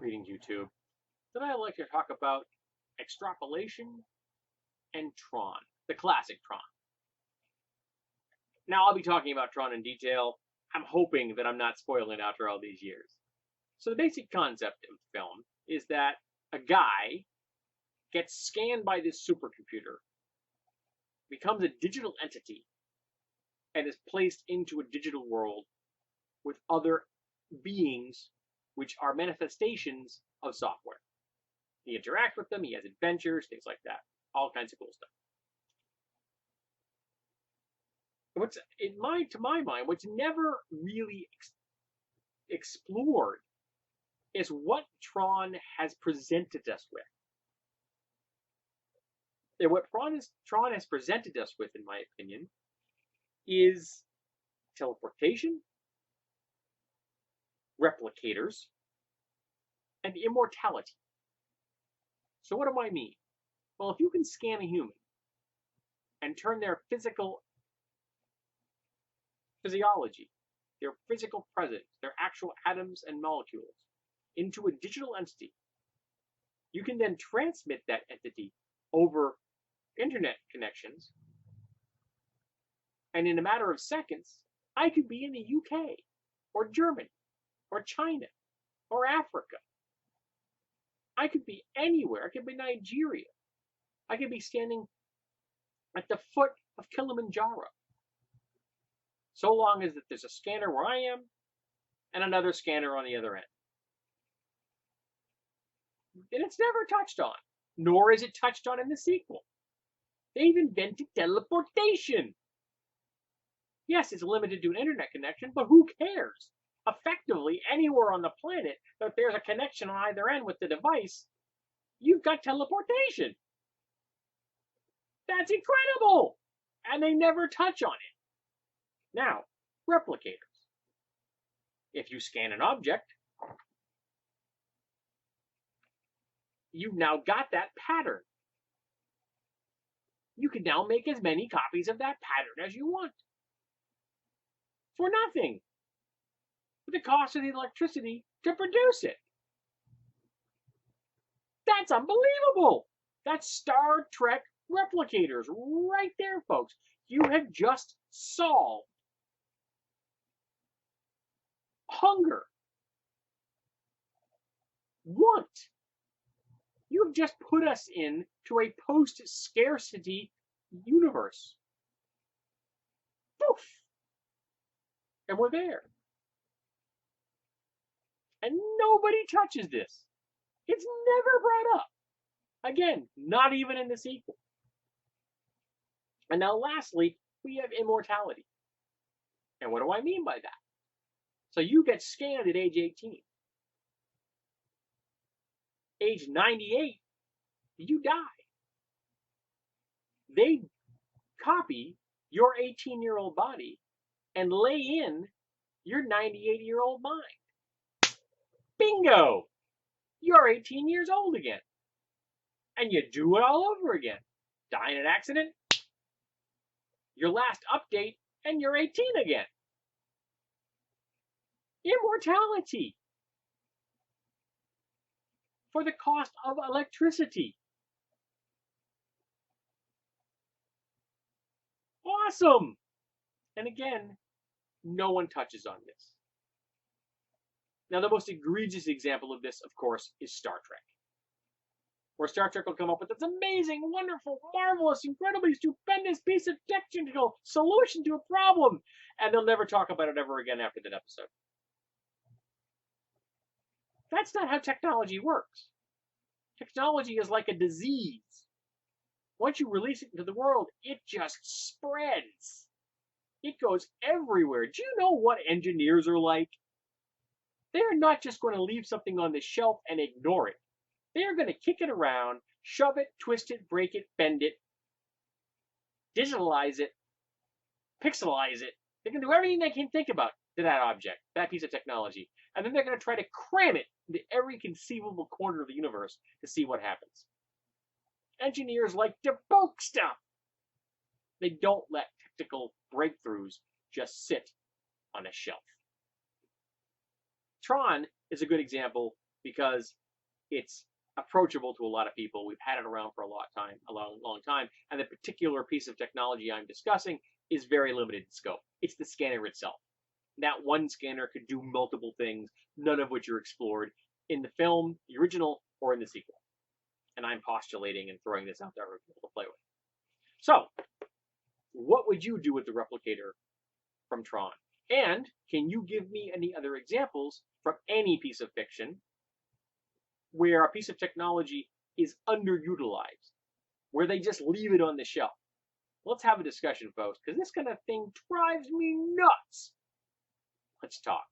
Greetings, YouTube. Today I'd like to talk about extrapolation and Tron, the classic Tron. Now, I'll be talking about Tron in detail. I'm hoping that I'm not spoiling it after all these years. So the basic concept of the film is that a guy gets scanned by this supercomputer, becomes a digital entity, and is placed into a digital world with other beings which are manifestations of software. He interacts with them, he has adventures, things like that. All kinds of cool stuff. To my mind, what's never really explored is what Tron has presented us with. And what Tron has presented us with, in my opinion, is teleportation, replicators, and immortality. So what do I mean? Well, if you can scan a human and turn their physiology, their physical presence, their actual atoms and molecules into a digital entity, you can then transmit that entity over internet connections, and in a matter of seconds, I could be in the UK, or Germany, or China, or Africa. I could be anywhere. I could be Nigeria. I could be standing at the foot of Kilimanjaro. So long as there's a scanner where I am and another scanner on the other end. And it's never touched on, nor is it touched on in the sequel. They've invented teleportation. Yes, it's limited to an internet connection, but who cares? Effectively, anywhere on the planet that there's a connection on either end with the device, you've got teleportation. That's incredible! And they never touch on it. Now, replicators. If you scan an object, you've now got that pattern. You can now make as many copies of that pattern as you want. For nothing. For the cost of the electricity to produce it. That's unbelievable! That's Star Trek replicators right there, folks. You have just solved hunger, want. You have just put us into a post-scarcity universe. Poof! And we're there. And nobody touches this. It's never brought up. Again, not even in the sequel. And now lastly, we have immortality. And what do I mean by that? So you get scanned at age 18. Age 98, you die. They copy your 18-year-old body and lay in your 98-year-old mind. Bingo! You're 18 years old again. And you do it all over again. Die in an accident, your last update, and you're 18 again. Immortality. For the cost of electricity. Awesome! And again, no one touches on this. Now, the most egregious example of this, of course, is Star Trek. Where Star Trek will come up with this amazing, wonderful, marvelous, incredibly stupendous piece of technical solution to a problem, and they'll never talk about it ever again after that episode. That's not how technology works. Technology is like a disease. Once you release it into the world, it just spreads. It goes everywhere. Do you know what engineers are like? They're not just going to leave something on the shelf and ignore it. They're going to kick it around, shove it, twist it, break it, bend it, digitalize it, pixelize it. They're going to do everything they can think about to that object, that piece of technology. And then they're going to try to cram it into every conceivable corner of the universe to see what happens. Engineers like to poke stuff. They don't let technical breakthroughs just sit on a shelf. Tron is a good example because it's approachable to a lot of people. We've had it around for a long time, and the particular piece of technology I'm discussing is very limited in scope. It's the scanner itself. That one scanner could do multiple things, none of which are explored in the film, the original, or in the sequel. And I'm postulating and throwing this out there for people to play with. So, what would you do with the replicator from Tron? And can you give me any other examples from any piece of fiction where a piece of technology is underutilized, where they just leave it on the shelf? Let's have a discussion, folks, because this kind of thing drives me nuts. Let's talk.